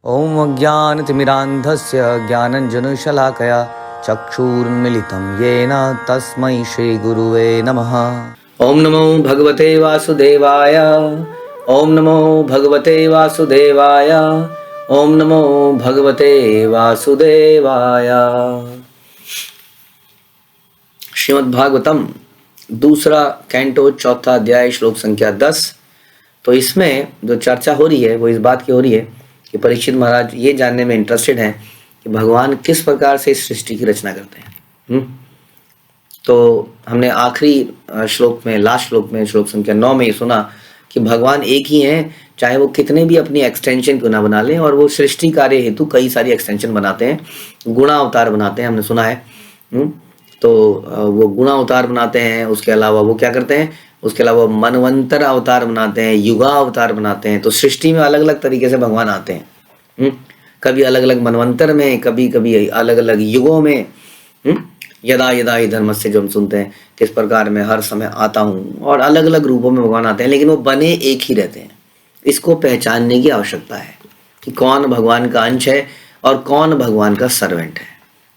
ॐ अज्ञानतिमिरान्धस्य ज्ञानञ्जनशलाकया चक्षुरुन्मीलितं येन तस्मै श्रीगुरुवे नमः। ॐ नमो भगवते वासुदेवाय। ॐ नमो भगवते वासुदेवाय। ॐ नमो भगवते वासुदेवाय। श्रीमद्भागवतम दूसरा कैंटो चौथा अध्याय श्लोक संख्या 10। तो इसमें जो चर्चा हो रही है वो इस बात की हो रही है कि परीक्षित महाराज ये जानने में इंटरेस्टेड हैं कि भगवान किस प्रकार से इस सृष्टि की रचना करते हैं। तो हमने आखिरी श्लोक में, लास्ट श्लोक में, श्लोक संख्या 9 में ये सुना कि भगवान एक ही हैं, चाहे वो कितने भी अपनी एक्सटेंशन क्यों ना बना लें, और वो सृष्टि कार्य हेतु कई सारी एक्सटेंशन बनाते हैं, गुणा अवतार बनाते हैं, हमने सुना है। तो वो गुणा अवतार बनाते हैं, उसके अलावा वो क्या करते हैं, उसके अलावा मनवंतर अवतार बनाते हैं, युगा अवतार बनाते हैं। तो सृष्टि में अलग अलग तरीके से भगवान आते हैं, कभी अलग अलग मनवंतर में, कभी कभी अलग अलग युगों में। यदा यदा ही धर्म से जो हम सुनते हैं किस प्रकार मैं हर समय आता हूँ, और अलग अलग रूपों में भगवान आते हैं, लेकिन वो बने एक ही रहते हैं। इसको पहचानने की आवश्यकता है कि कौन भगवान का अंश है और कौन भगवान का सर्वेंट है।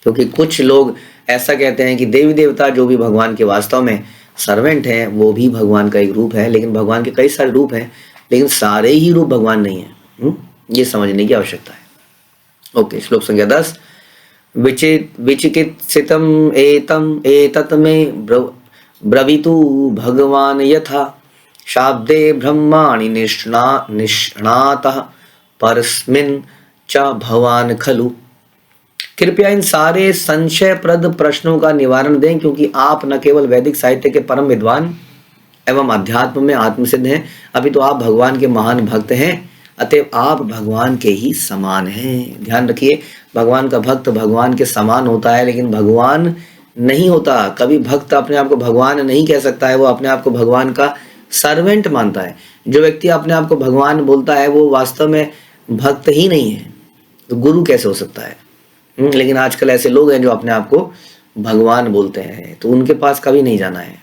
क्योंकि कुछ लोग ऐसा कहते हैं कि देवी देवता जो भी भगवान के वास्तव में सर्वेंट हैं वो भी भगवान का एक रूप है, लेकिन भगवान के कई सारे रूप हैं, लेकिन सारे ही रूप भगवान नहीं है। ये समझने की आवश्यकता है। ओके, श्लोक संख्या 10। विचिकित्सितम् एतत् में ब्रवीतु भगवान यथा शाब्दे ब्रह्माणि निष्णातः परस्मिन् च भवान खलु। कृपया इन सारे संशयप्रद प्रश्नों का निवारण दें, क्योंकि आप न केवल वैदिक साहित्य के परम विद्वान एवं अध्यात्म में आत्मसिद्ध हैं, अभी तो आप भगवान के महान भक्त हैं, अतएव आप भगवान के ही समान हैं। ध्यान रखिए, भगवान का भक्त भगवान के समान होता है, लेकिन भगवान नहीं होता। कभी भक्त अपने आप को भगवान नहीं कह सकता है, वो अपने आप को भगवान का सर्वेंट मानता है। जो व्यक्ति अपने आप को भगवान बोलता है वो वास्तव में भक्त ही नहीं है, तो गुरु कैसे हो सकता है। लेकिन आजकल ऐसे लोग हैं जो अपने आप को भगवान बोलते हैं, तो उनके पास कभी नहीं जाना है।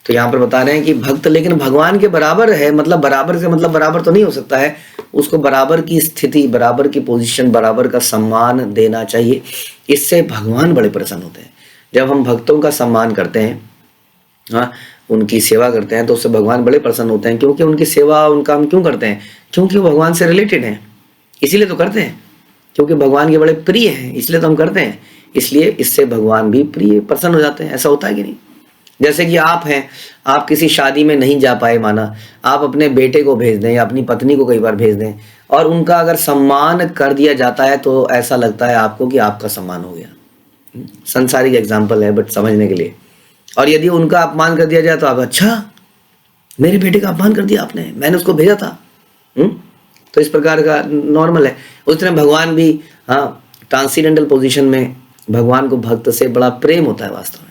तो यहाँ पर बता रहे हैं कि भक्त लेकिन भगवान के बराबर है, मतलब बराबर से मतलब बराबर तो नहीं हो सकता है, उसको बराबर की स्थिति, बराबर की पोजीशन, बराबर का सम्मान देना चाहिए। इससे भगवान बड़े प्रसन्न होते हैं। जब हम भक्तों का सम्मान करते हैं, हाँ, उनकी सेवा करते हैं, तो उससे भगवान बड़े प्रसन्न होते हैं। क्योंकि उनकी सेवा, उनका हम क्यों करते हैं? क्योंकि वो भगवान से रिलेटेड हैं, इसीलिए तो करते हैं। क्योंकि भगवान के बड़े प्रिय हैं, इसलिए तो हम करते हैं। इसलिए इससे भगवान भी प्रिय, प्रसन्न हो जाते हैं। ऐसा होता है कि नहीं? जैसे कि आप हैं, आप किसी शादी में नहीं जा पाए, माना आप अपने बेटे को भेज दें या अपनी पत्नी को कई बार भेज दें, और उनका अगर सम्मान कर दिया जाता है तो ऐसा लगता है आपको कि आपका सम्मान हो गया। संसारिक एग्जाम्पल है बट समझने के लिए। और यदि उनका अपमान कर दिया जाए तो आप, अच्छा मेरे बेटे का अपमान कर दिया आपने, मैंने उसको भेजा था। तो इस प्रकार का नॉर्मल है। उस तरह भगवान भी, हाँ, ट्रांसीडेंटल पोजीशन में भगवान को भक्त से बड़ा प्रेम होता है वास्तव में।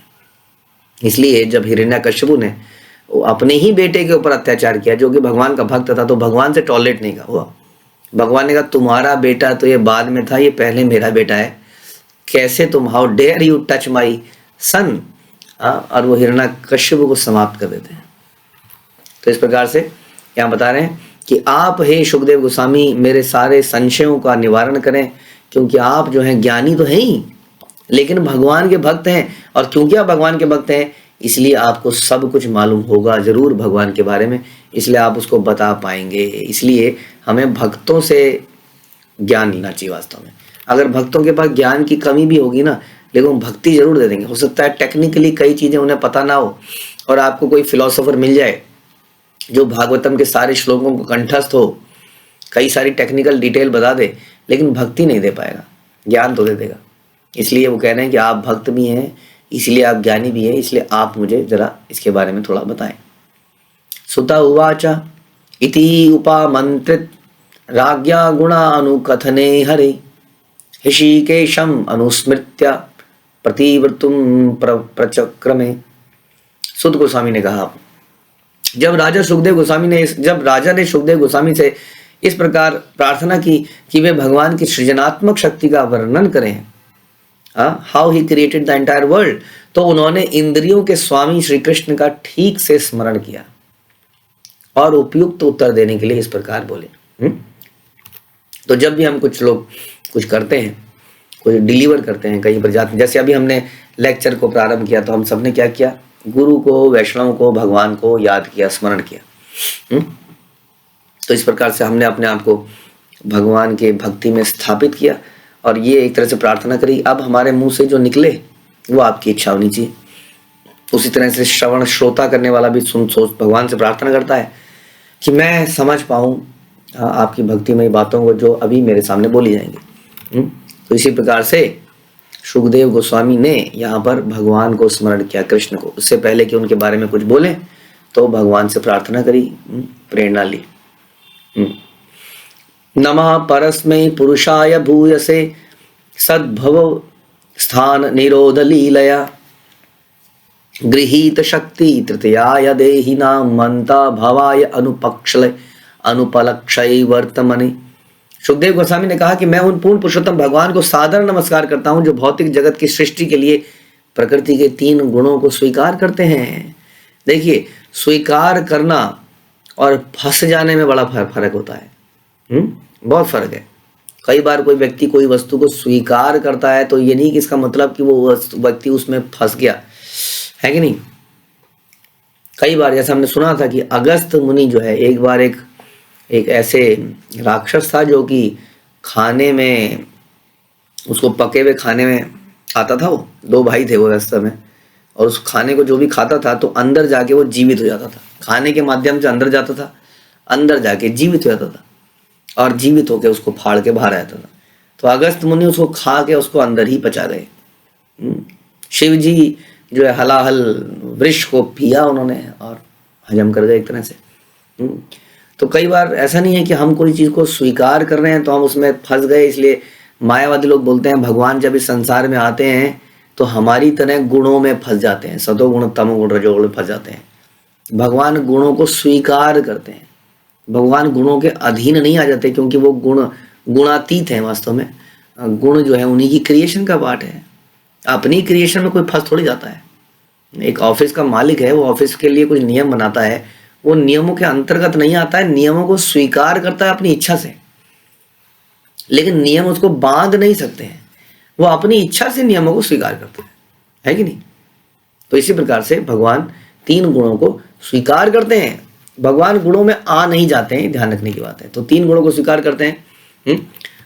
इसलिए जब हिरण्यकश्यपु ने वो अपने ही बेटे के ऊपर अत्याचार किया, जो कि भगवान का भक्त था, तो भगवान से टॉलरेट नहीं हुआ। भगवान ने कहा तुम्हारा बेटा तो ये बाद में था, ये पहले मेरा बेटा है, कैसे तुम, how dare you touch my son. और वो हिरण्यकश्यपु को समाप्त कर देते हैं। तो इस प्रकार से यहाँ बता रहे हैं कि आप हे सुखदेव गोस्वामी मेरे सारे संशयों का निवारण करें, क्योंकि आप जो हैं ज्ञानी तो हैं ही, लेकिन भगवान के भक्त हैं। और क्योंकि आप भगवान के भक्त हैं, इसलिए आपको सब कुछ मालूम होगा जरूर भगवान के बारे में, इसलिए आप उसको बता पाएंगे। इसलिए हमें भक्तों से ज्ञान लेना चाहिए वास्तव में। अगर भक्तों के पास ज्ञान की कमी भी होगी ना, लेकिन वो भक्ति जरूर दे देंगे। हो सकता है टेक्निकली कई चीजें उन्हें पता ना हो, और आपको कोई फिलोसोफर मिल जाए जो भागवतम के सारे श्लोकों को कंठस्थ हो, कई सारी टेक्निकल डिटेल बता दे, लेकिन भक्ति नहीं दे पाएगा, ज्ञान तो दे देगा। इसलिए वो कह रहे हैं कि आप भक्त भी हैं, इसलिए आप ज्ञानी भी हैं, इसलिए आप मुझे जरा इसके बारे में थोड़ा बताएं। सुता उवाच इति उपमंत्रित राज्ञा गुणा अनुकथने हरे ऋषिकेशम अनुस्मृत्य प्रतिवर्तुम प्रचक्रमे। सुत गोस्वामी ने कहा, जब राजा ने सुखदेव गोस्वामी से इस प्रकार प्रार्थना की कि वे भगवान की सृजनात्मक शक्ति का वर्णन करें, how he created the entire world, तो उन्होंने इंद्रियों के स्वामी श्री कृष्ण का ठीक से स्मरण किया और उपयुक्त उत्तर देने के लिए इस प्रकार बोले। तो जब भी हम कुछ लोग कुछ करते हैं, कुछ डिलीवर करते हैं, कहीं पर जाते हैं, जैसे अभी हमने लेक्चर को प्रारंभ किया तो हम सबने क्या किया, गुरु को, वैष्णव को, भगवान को याद किया, स्मरण किया। तो इस प्रकार से हमने अपने आप को भगवान के भक्ति में स्थापित किया और ये एक तरह से प्रार्थना करी, अब हमारे मुंह से जो निकले वो आपकी इच्छा होनी चाहिए। उसी तरह से श्रवण श्रोता करने वाला भी सुन सोच भगवान से प्रार्थना करता है कि मैं समझ पाऊँ आपकी भक्तिमय बातों को जो अभी मेरे सामने बोली जाएंगी। तो इसी प्रकार से सुखदेव गोस्वामी ने यहाँ पर भगवान को स्मरण किया, कृष्ण को। उससे पहले कि उनके बारे में कुछ बोले तो भगवान से प्रार्थना करी, प्रेरणा ली। नमः परस्मै पुरुषाय भूयसे सद्भव स्थान निरोध लीलया गृहीत शक्ति तृतीयाय देहिनां मंता भवाय अनुपलक्षय वर्तमने। सुखदेव गोस्वामी ने कहा कि मैं उन पूर्ण पुरुषोत्तम भगवान को सादर नमस्कार करता हूं जो भौतिक जगत की सृष्टि के लिए प्रकृति के 3 गुणों को स्वीकार करते हैं। देखिए, स्वीकार करना और फंस जाने में बड़ा फर्क होता है। बहुत फर्क है। कई बार कोई व्यक्ति कोई वस्तु को स्वीकार करता है तो ये नहीं कि इसका मतलब कि वो व्यक्ति उसमें फंस गया है कि नहीं। कई बार जैसा हमने सुना था कि अगस्त मुनि जो है, एक बार एक ऐसे राक्षस था जो कि खाने में, उसको पके हुए खाने में आता था। वो 2 भाई थे वो रास्ते में, और उस खाने को जो भी खाता था तो अंदर जाके वो जीवित हो जाता था। खाने के माध्यम से अंदर जाता था, अंदर जाके जीवित हो जाता था और जीवित होकर उसको फाड़ के बाहर आता था। तो अगस्त मुनि उसको खा के उसको अंदर ही पचा गए। शिव जी जो है हलाहल वृक्ष को पिया उन्होंने और हजम कर गए एक तरह से। तो कई बार ऐसा नहीं है कि हम कोई चीज़ को स्वीकार कर रहे हैं तो हम उसमें फंस गए। इसलिए मायावादी लोग बोलते हैं भगवान जब इस संसार में आते हैं तो हमारी तरह गुणों में फंस जाते हैं, सतोगुण तमोगुण रजोगुण में फंस जाते हैं। भगवान गुणों को स्वीकार करते हैं, भगवान गुणों के अधीन नहीं आ जाते, क्योंकि वो गुणातीत हैं। वास्तव में गुण जो है उन्हीं की क्रिएशन का पार्ट है। अपनी क्रिएशन में कोई फंस थोड़ी जाता है। एक ऑफिस का मालिक है, वो ऑफिस के लिए कुछ नियम बनाता है, वो नियमों के अंतर्गत नहीं आता है, नियमों को स्वीकार करता है अपनी इच्छा से, लेकिन नियम उसको बांध नहीं सकते हैं। वो अपनी इच्छा से नियमों को स्वीकार करता है कि नहीं। तो इसी प्रकार से भगवान 3 गुणों को स्वीकार करते हैं। भगवान गुणों में आ नहीं जाते हैं, ध्यान रखने की बात है। तो 3 गुणों को स्वीकार करते हैं।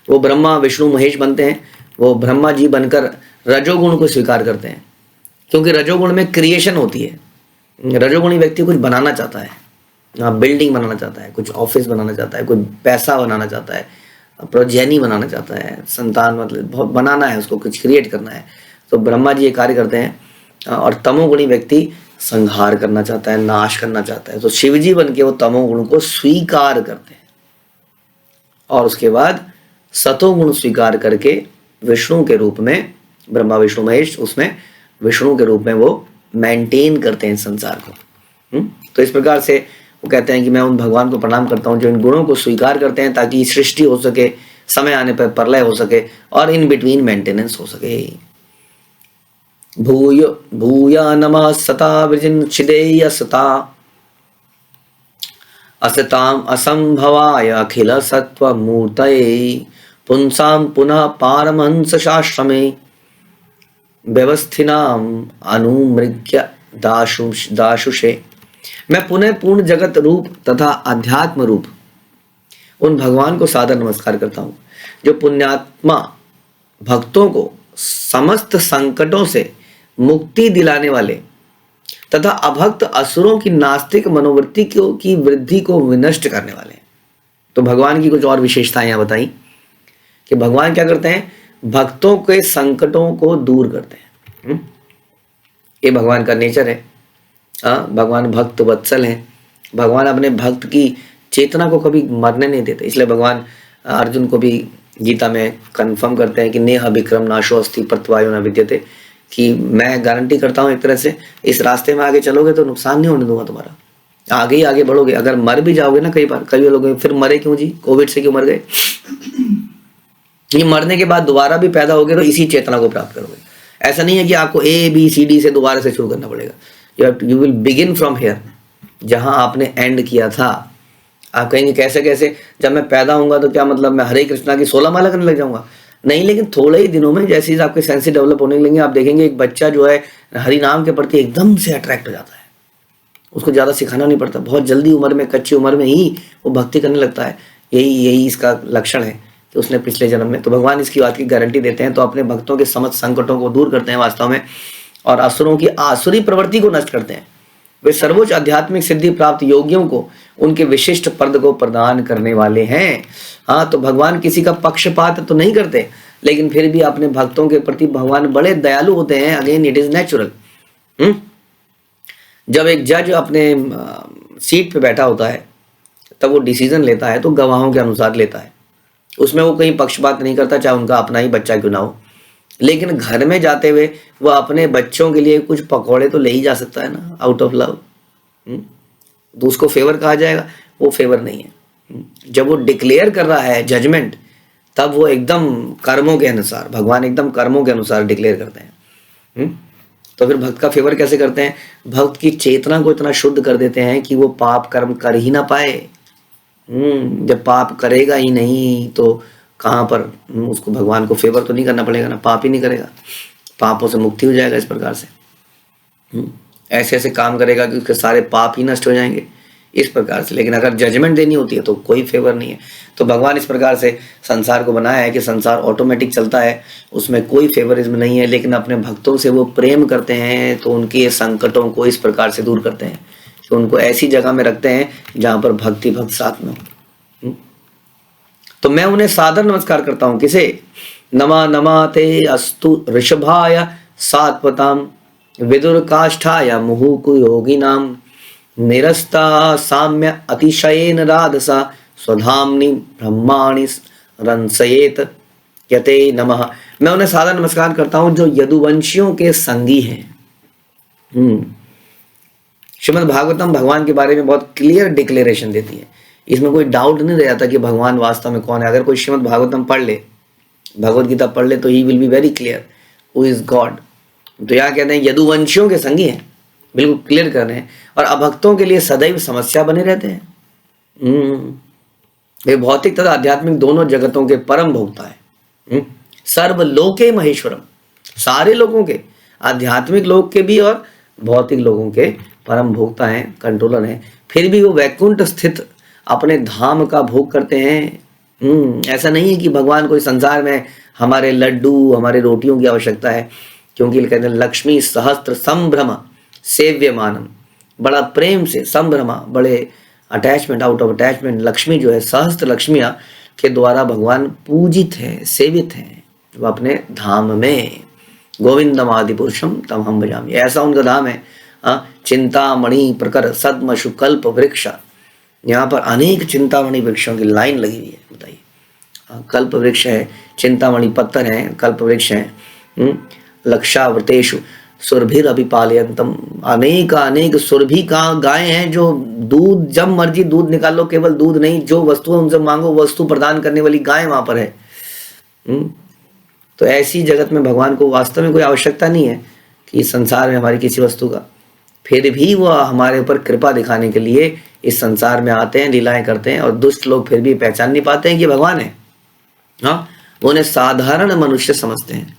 वो ब्रह्मा विष्णु महेश बनते हैं। वो ब्रह्मा जी बनकर रजोगुण को स्वीकार करते हैं, क्योंकि रजोगुण में क्रिएशन होती है। रजोगुणी व्यक्ति कुछ बनाना चाहता है, बिल्डिंग बनाना चाहता है, कुछ ऑफिस बनाना चाहता है, कुछ पैसा बनाना चाहता है, प्रोजेनी बनाना चाहता है, संतान मतलब बहुत बनाना है, उसको कुछ क्रिएट करना है। तो ब्रह्मा जी ये कार्य करते हैं। और तमोगुणी व्यक्ति संहार करना चाहता है, नाश करना चाहता है। तो शिवजी बन के वो तमोगुण को स्वीकार करते हैं और उसके बाद सतोगुण स्वीकार करके विष्णु के रूप में, ब्रह्मा विष्णु महेश, उसमें विष्णु के रूप में वो मेंटेन करते हैं संसार को। तो इस प्रकार से वो कहते हैं कि मैं उन भगवान को प्रणाम करता हूँ जो इन गुणों को स्वीकार करते हैं, ताकि सृष्टि हो सके, समय आने पर प्रलय हो सके और इन बिटवीन मेंटेनेंस हो सके। भूया नमः सता विजिन छिदेय सता असताम असंभवाय अखिल सत्व मूर्तये पुंसाम पुनः पारमहंस शास्त्रमे व्यवस्थिनाम अनुमृग्य दाशुषे। मैं पुनः पूर्ण जगत रूप तथा अध्यात्म रूप उन भगवान को सादर नमस्कार करता हूँ जो पुण्यात्मा भक्तों को समस्त संकटों से मुक्ति दिलाने वाले तथा अभक्त असुरों की नास्तिक मनोवृत्ति की वृद्धि को विनष्ट करने वाले। तो भगवान की कुछ और विशेषताएं यहाँ बताई कि भगवान क्या करते हैं, भक्तों के संकटों को दूर करते हैं। ये भगवान का नेचर है। भगवान भक्त वत्सल हैं। भगवान अपने भक्त की चेतना को कभी मरने नहीं देते। इसलिए भगवान अर्जुन को भी गीता में कंफर्म करते हैं कि नेह विक्रम नाशो अस्ति प्रत्यवायो न विद्यते, कि मैं गारंटी करता हूँ एक तरह से इस रास्ते में आगे चलोगे तो नुकसान नहीं होने दूंगा तुम्हारा, आगे ही आगे बढ़ोगे। अगर मर भी जाओगे ना, कई लोग फिर मरे क्यों जी, कोविड से क्यों मर गए, ये मरने के बाद दोबारा भी पैदा होगे तो इसी चेतना को प्राप्त करोगे। ऐसा नहीं है कि आपको ABCD से दोबारा से शुरू करना पड़ेगा। You will begin from here, जहां आपने एंड किया था आप कहेंगे कैसे कैसे, जब मैं पैदा होऊंगा तो क्या मतलब मैं हरे कृष्णा की 16 माला करने लग जाऊंगा? नहीं, लेकिन थोड़े ही दिनों में जैसे ही आपके सेंसेस डेवलप होने लगेंगे, आप देखेंगे एक बच्चा जो है हरि नाम के प्रति एकदम से अट्रैक्ट हो जाता है। उसको ज़्यादा सिखाना नहीं पड़ता, बहुत जल्दी उम्र में, कच्ची उम्र में ही वो भक्ति करने लगता है। यही इसका लक्षण है कि उसने पिछले जन्म में, तो भगवान इसकी बात की गारंटी देते हैं, तो अपने भक्तों के समस्त संकटों को दूर करते हैं वास्तव में, और असुरों की आसुरी प्रवृत्ति को नष्ट करते हैं। वे सर्वोच्च आध्यात्मिक सिद्धि प्राप्त योगियों को उनके विशिष्ट पद को प्रदान करने वाले हैं। हाँ, तो भगवान किसी का पक्षपात तो नहीं करते, लेकिन फिर भी अपने भक्तों के प्रति भगवान बड़े दयालु होते हैं। Again it is natural. जब एक जज अपने सीट पे बैठा होता है तब वो डिसीजन लेता है तो गवाहों के अनुसार लेता है, उसमें वो कहीं पक्षपात नहीं करता, चाहे उनका अपना ही बच्चा क्यों ना हो। लेकिन घर में जाते हुए वो अपने बच्चों के लिए कुछ पकौड़े तो ले ही जा सकता है ना, आउट ऑफ लव। तो उसको फेवर कहा जाएगा? वो फेवर नहीं है। जब वो डिक्लेयर कर रहा है जजमेंट, तब वो एकदम कर्मों के अनुसार, भगवान एकदम कर्मों के अनुसार डिक्लेयर करते हैं। तो फिर भक्त का फेवर कैसे करते हैं? भक्त की चेतना को इतना शुद्ध कर देते हैं कि वो पाप कर्म कर ही ना पाए। जब पाप करेगा ही नहीं तो कहाँ पर उसको भगवान को फेवर तो नहीं करना पड़ेगा ना, पाप ही नहीं करेगा, पापों से मुक्ति हो जाएगा इस प्रकार से। ऐसे ऐसे काम करेगा कि उसके सारे पाप ही नष्ट हो जाएंगे इस प्रकार से। लेकिन अगर जजमेंट देनी होती है तो कोई फेवर नहीं है। तो भगवान इस प्रकार से संसार को बनाया है कि संसार ऑटोमेटिक चलता है, उसमें कोई फेवरिज्म नहीं है। लेकिन अपने भक्तों से वो प्रेम करते हैं तो उनके संकटों को इस प्रकार से दूर करते हैं कि उनको ऐसी जगह में रखते हैं जहाँ पर भक्ति भक्त साथ में हो। तो मैं उन्हें सादर नमस्कार करता हूँ। किसे? नमा नमाते अस्तु ऋषभाय सात्वताम विदुर काष्ठाय मुहुकु योगिनाम निरस्ता साम्य अतिशयेन राधसा स्वधाम्नि ब्रह्माणि रंसयेत यते नमः। मैं उन्हें सादर नमस्कार करता हूं जो यदुवंशियों के संगी हैं। श्रीमद् भागवतम भगवान के बारे में बहुत क्लियर डिक्लेरेशन देती है, इसमें कोई डाउट नहीं रह जाता कि भगवान वास्तव में कौन है। अगर कोई श्रीमद् भागवतम पढ़ ले, भगवत गीता पढ़ ले, तो he will be very clear who is God. तो यहाँ कहते हैं यदुवंशियों के संगी हैं, बिल्कुल क्लियर कर रहे हैं, और अभक्तों के लिए सदैव समस्या बने रहते हैं। वे भौतिक तथा आध्यात्मिक दोनों जगतों के परम भोक्ता है। सर्वलोके महेश्वरम, सारे लोगों के, आध्यात्मिक लोक के भी और भौतिक लोगों के परम भोक्ता हैं, कंट्रोलर हैं। फिर भी वो वैकुंठ स्थित अपने धाम का भोग करते हैं। ऐसा नहीं है कि भगवान को इस संसार में हमारे लड्डू, हमारे रोटियों की आवश्यकता है, क्योंकि कहते हैं लक्ष्मी सहस्त्र संभ्रम सेव्यमानम, बड़ा प्रेम से, संभ्रमा, बड़े attachment, out of attachment, Lakshmi जो है सहस्त्र लक्ष्मियां के द्वारा भगवान पूजित है, सेवित हैं, वो अपने धाम में। गोविंदम आदि पुरुषम तम हम भजामि, ऐसा उनका धाम है। चिंतामणि प्रकर सद्मशु कल्प वृक्ष, यहाँ पर अनेक चिंतामणि वृक्षों की लाइन लगी हुई है। बताइए, कल्प वृक्ष है, चिंतामणि पत्थर है, कल्प वृक्ष है। लक्षावृतेषु सुरभिर अभिपालयन्तम, अनेक सुरभि का गाय हैं जो दूध, जब मर्जी दूध निकालो, केवल दूध नहीं, जो वस्तु उनसे मांगो वस्तु प्रदान करने वाली गाय वहां पर है। तो ऐसी जगत में भगवान को वास्तव में कोई आवश्यकता नहीं है कि इस संसार में हमारी किसी वस्तु का, फिर भी वह हमारे ऊपर कृपा दिखाने के लिए इस संसार में आते हैं, लीलाएं करते हैं, और दुष्ट लोग फिर भी पहचान नहीं पाते हैं कि भगवान है। हाँ, वो उन्हें साधारण मनुष्य समझते हैं।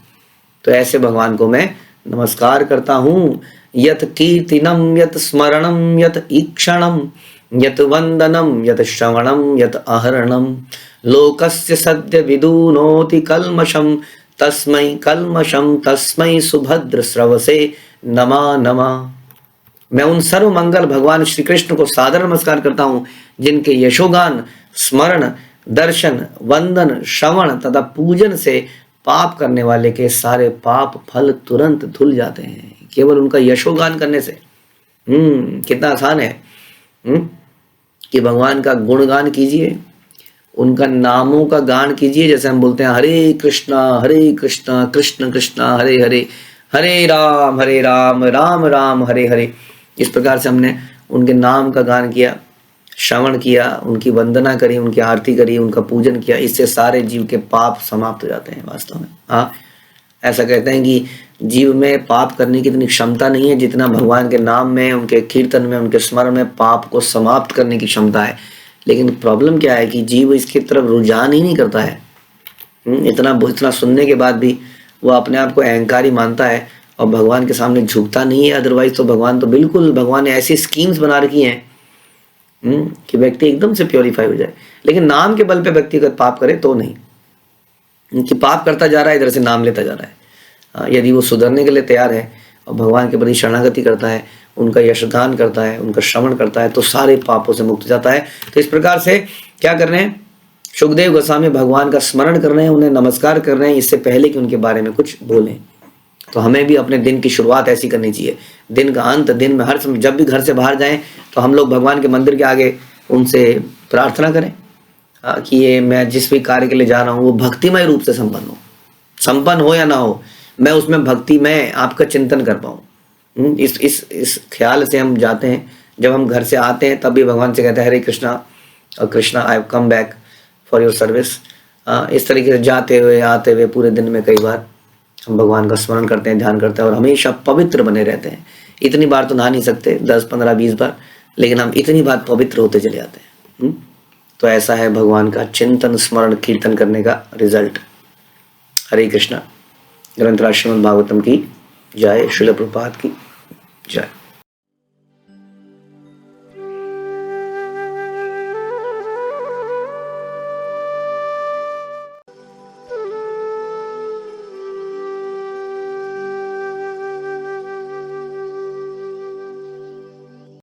तो ऐसे भगवान को मैं नमस्कार करता हूँ। यत कीर्तिनम यत स्मरणम यत ईक्षणम यत वंदनम यत श्रवणम यत आहरणम लोकस्य सद्य विदुनोति कल्मषम तस्मै सुभद्र स्रवसे नमा नमा। मैं उन सर्व मंगल भगवान श्री कृष्ण को सादर नमस्कार करता हूँ जिनके यशोगान, स्मरण, दर्शन, वंदन, श्रवण तथा पूजन से पाप करने वाले के सारे पाप फल तुरंत धुल जाते हैं, केवल उनका यशोगान करने से। कितना आसान है कि भगवान का गुणगान कीजिए, उनका नामों का गान कीजिए। जैसे हम बोलते हैं हरे कृष्णा कृष्ण कृष्णा हरे हरे, हरे राम राम राम हरे हरे। इस प्रकार से हमने उनके नाम का गान किया, श्रवण किया, उनकी वंदना करी, उनकी आरती करी, उनका पूजन किया। इससे सारे जीव के पाप समाप्त हो जाते हैं वास्तव में। हाँ, ऐसा कहते हैं कि जीव में पाप करने की इतनी क्षमता नहीं है जितना भगवान के नाम में, उनके कीर्तन में, उनके स्मरण में पाप को समाप्त करने की क्षमता है। लेकिन प्रॉब्लम क्या है कि जीव इसकी तरफ रुझान ही नहीं करता है। इतना सुनने के बाद भी वो अपने आप को अहंकारी मानता है और भगवान के सामने झुकता नहीं है। अदरवाइज तो भगवान ने ऐसी स्कीम्स बना रखी हैं कि व्यक्ति एकदम से प्योरीफाई हो जाए। लेकिन नाम के बल पे व्यक्तिगत पाप करे तो नहीं, कि पाप करता जा रहा है, इधर से नाम लेता जा रहा है। यदि वो सुधरने के लिए तैयार है और भगवान के प्रति शरणागति करता है, उनका यशगान करता है, उनका श्रवण करता है, तो सारे पापों से मुक्त जाता है। तो इस प्रकार से क्या कर रहे हैं, सुखदेव गोस्वामी भगवान का स्मरण कर रहे हैं, उन्हें नमस्कार कर रहे हैं इससे पहले कि उनके बारे में कुछ बोलें। तो हमें भी अपने दिन की शुरुआत ऐसी करनी चाहिए। दिन का अंत, दिन में हर समय जब भी घर से बाहर जाएं तो हम लोग भगवान के मंदिर के आगे उनसे प्रार्थना करें कि ये मैं जिस भी कार्य के लिए जा रहा हूँ वो भक्तिमय रूप से संपन्न हो या ना हो, मैं उसमें भक्ति में आपका चिंतन कर पाऊँ। इस ख्याल से हम जाते हैं। जब हम घर से आते हैं तब भी भगवान से कहते हैं हरे कृष्णा और Krishna I have come back for your service. इस तरीके से जाते हुए आते हुए पूरे दिन में कई बार हम भगवान का स्मरण करते हैं, ध्यान करते हैं और हमेशा पवित्र बने रहते हैं। इतनी बार तो नहा नहीं सकते, 10, 15, 20 बार, लेकिन हम इतनी बार पवित्र होते चले जाते हैं। तो ऐसा है भगवान का चिंतन, स्मरण, कीर्तन करने का रिजल्ट। हरे कृष्णा। ग्रंथराज श्रीमद् भागवतम की जय, श्रील प्रभुपाद की जय।